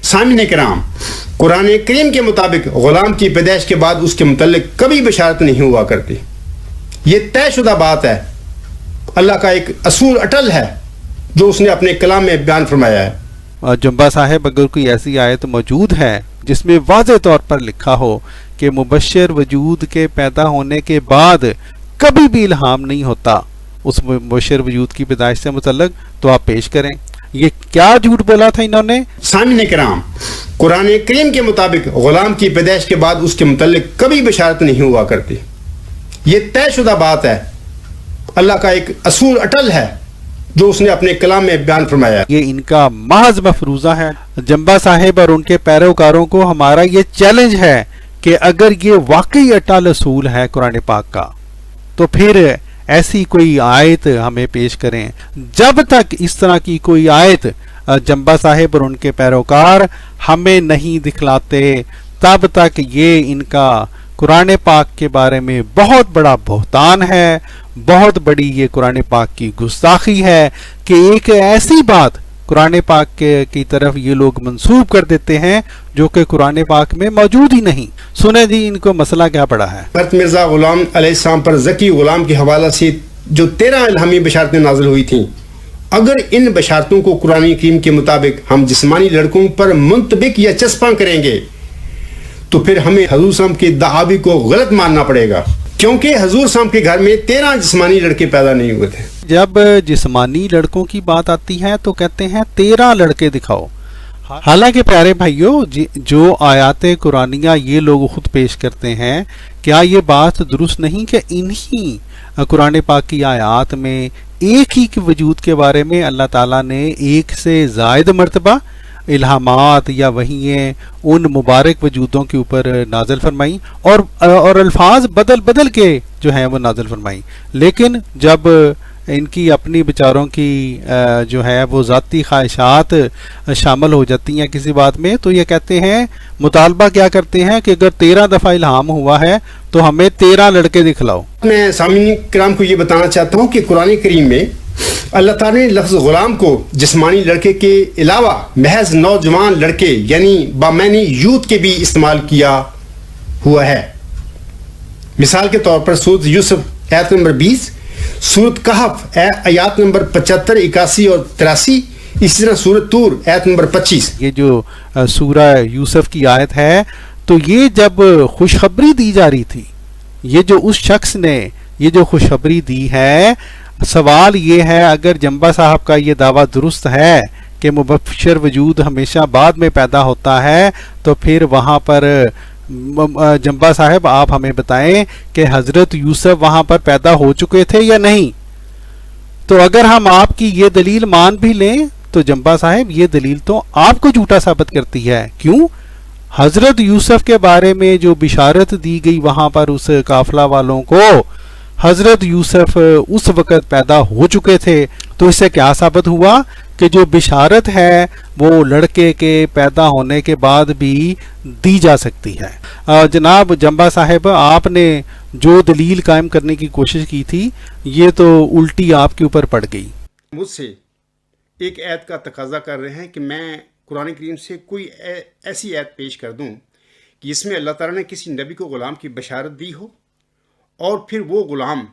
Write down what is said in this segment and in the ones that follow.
سامعین کرام، قرآن کریم کے مطابق غلام کی پیدائش کے بعد اس کے متعلق کبھی بشارت نہیں ہوا کرتی. یہ طے شدہ بات ہے. اللہ کا ایک اصول اٹل ہے جو اس نے اپنے کلام میں بیان فرمایا ہے. جنبا صاحب، اگر کوئی ایسی آیت موجود ہے جس میں واضح طور پر لکھا ہو کہ مبشر وجود کے پیدا ہونے کے بعد کبھی بھی الہام نہیں ہوتا اس مبشر وجود کی پیدائش سے متعلق، تو آپ پیش کریں. یہ کیا جھوٹ بولا تھا انہوں نے؟ سامعین کرام، قرآن کریم کے مطابق غلام کی پیدائش کے بعد اس کے متعلق کبھی بشارت نہیں ہوا کرتی. یہ طے شدہ بات ہے. اللہ کا ایک اصول اٹل ہے جو اس نے اپنے کلام میں بیان فرمایا ہے. یہ ان کا محض مفروضہ ہے. جنبا صاحب اور ان کے پیروکاروں کو ہمارا یہ چیلنج ہے کہ اگر یہ واقعی اٹل اصول ہے قرآن پاک کا، تو پھر ایسی کوئی آیت ہمیں پیش کریں. جب تک اس طرح کی کوئی آیت جنبا صاحب اور ان کے پیروکار ہمیں نہیں دکھلاتے، تب تک یہ ان کا قرآن پاک کے بارے میں بہت بڑا بہتان ہے، بہت بڑی یہ قرآن پاک کی گستاخی ہے کہ ایک ایسی بات قرآن پاک کی طرف یہ لوگ منسوب کر دیتے ہیں جو کہ قرآن پاک میں موجود ہی نہیں. سنیں جی ان کو مسئلہ کیا پڑا ہے. حضرت مرزا غلام علیہ السلام پر ذکی غلام کے حوالہ سے جو 13 الہامی بشارتیں نازل ہوئی تھیں، اگر ان بشارتوں کو قرآن کریم کے مطابق ہم جسمانی لڑکوں پر منطبق یا چسپاں کریں گے تو پھر ہمیں حضور صاحب کی دعاوی کو غلط ماننا پڑے گا، کیونکہ حضور صاحب کے گھر میں 13 جسمانی لڑکے پیدا نہیں ہوئے تھے. جب جسمانی لڑکوں کی بات آتی ہے تو کہتے ہیں 13 لڑکے دکھاؤ. حالانکہ پیارے بھائیوں، جو آیات قرآنیہ یہ لوگ خود پیش کرتے ہیں، کیا یہ بات درست نہیں کہ انہی قرآن پاک کی آیات میں ایک ہی وجود کے بارے میں اللہ تعالیٰ نے ایک سے زائد مرتبہ الہامات یا وحییں ان مبارک وجودوں کے اوپر نازل فرمائیں اور الفاظ بدل بدل کے جو ہیں وہ نازل فرمائیں. لیکن جب ان کی اپنی بیچاروں کی جو ہے وہ ذاتی خواہشات شامل ہو جاتی ہیں کسی بات میں، تو یہ کہتے ہیں، مطالبہ کیا کرتے ہیں کہ اگر 13 دفعہ الہام ہوا ہے تو ہمیں 13 لڑکے دکھلاؤ. میں سامعین کرام کو یہ بتانا چاہتا ہوں کہ قرآن کریم میں اللہ تعالیٰ نے لفظ غلام کو جسمانی لڑکے کے علاوہ محض نوجوان لڑکے یعنی بامعنی یوتھ کے بھی استعمال کیا ہوا ہے. مثال کے طور پر سورۃ یوسف آیت نمبر 20، سورۃ کہف آیات نمبر 75، 81 اور 83، اسی طرح سورۃ طور آیت نمبر 25. یہ جو سورہ یوسف کی آیت ہے، تو یہ جب خوشخبری دی جا رہی تھی، یہ جو اس شخص نے یہ جو خوشخبری دی ہے، سوال یہ ہے اگر جنبا صاحب کا یہ دعویٰ درست ہے کہ مبشر وجود ہمیشہ بعد میں پیدا ہوتا ہے، تو پھر وہاں پر جنبا صاحب آپ ہمیں بتائیں کہ حضرت یوسف وہاں پر پیدا ہو چکے تھے یا نہیں. تو اگر ہم آپ کی یہ دلیل مان بھی لیں تو جنبا صاحب یہ دلیل تو آپ کو جھوٹا ثابت کرتی ہے. کیوں؟ حضرت یوسف کے بارے میں جو بشارت دی گئی وہاں پر اس قافلہ والوں کو، حضرت یوسف اس وقت پیدا ہو چکے تھے. تو اس سے کیا ثابت ہوا کہ جو بشارت ہے وہ لڑکے کے پیدا ہونے کے بعد بھی دی جا سکتی ہے. جناب جنبا صاحب، آپ نے جو دلیل قائم کرنے کی کوشش کی تھی یہ تو الٹی آپ کے اوپر پڑ گئی. مجھ سے ایک آیت کا تقاضا کر رہے ہیں کہ میں قرآن کریم سے کوئی ایسی آیت پیش کر دوں کہ اس میں اللہ تعالیٰ نے کسی نبی کو غلام کی بشارت دی ہو، اور پھر وہ غلام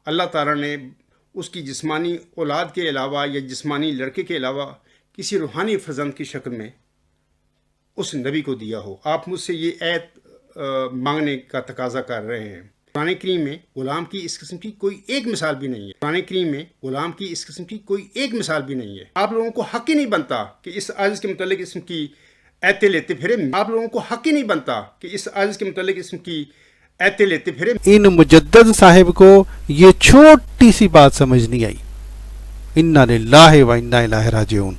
اللہ تعالیٰ نے اس کی جسمانی اولاد کے علاوہ یا جسمانی لڑکے کے علاوہ کسی روحانی فرزند کی شکل میں اس نبی کو دیا ہو. آپ مجھ سے یہ آیت مانگنے کا تقاضا کر رہے ہیں. قرآن کریم میں غلام کی اس قسم کی کوئی ایک مثال بھی نہیں ہے. قرآن کریم میں غلام کی اس قسم کی کوئی ایک مثال بھی نہیں ہے. آپ لوگوں کو حق ہی نہیں بنتا کہ اس عاجز کے متعلق اسم کی ایتیں لیتے پھرے. آپ لوگوں کو حق ہی نہیں بنتا کہ اس عاجز کے متعلق اسم کی ایتیں لیتے پھرے. ان مجدد صاحب کو یہ چھوٹی سی بات سمجھ نہیں آئی. انا للہ و انا الیہ راجعون.